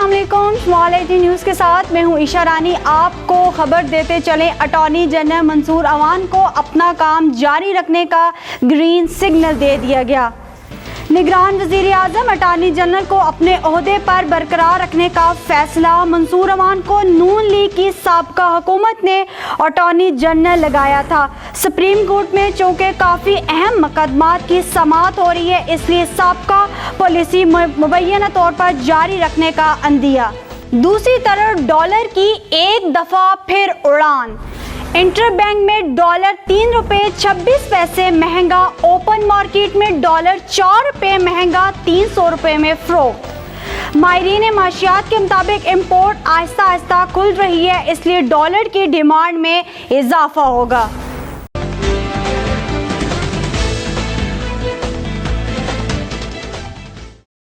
अस्सलाम वालेकुम, small eighty news के साथ मैं हूं ईशा रानी। आपको खबर देते चलें, अटॉर्नी जनरल मंसूर अवान को अपना काम जारी रखने का ग्रीन सिग्नल दे दिया गया। निगरान वज़ीर आज़म अटॉर्नी जनरल को अपने ओहदे पर बरकरार रखने का फैसला। मंसूर अवान को नून लीग की साबका हुकूमत ने अटॉर्नी जनरल लगाया था। सुप्रीम कोर्ट में चूँकि काफ़ी अहम मुकदमात की समाअत हो रही है, इसलिए साबका पॉलिसी मुबैना तौर पर जारी रखने का अंदिया। दूसरी तरफ डॉलर की एक दफ़ा फिर उड़ान। इंटर बैंक में डॉलर ₹3.26 महंगा, ओपन मार्केट में डॉलर ₹4 महंगा, 300 रुपये में फ़रोख्त। माहिरीन माशियात के मुताबिक इम्पोर्ट आहिस्ता आहिस्ता खुल रही है, इसलिए डॉलर की डिमांड में इजाफा होगा।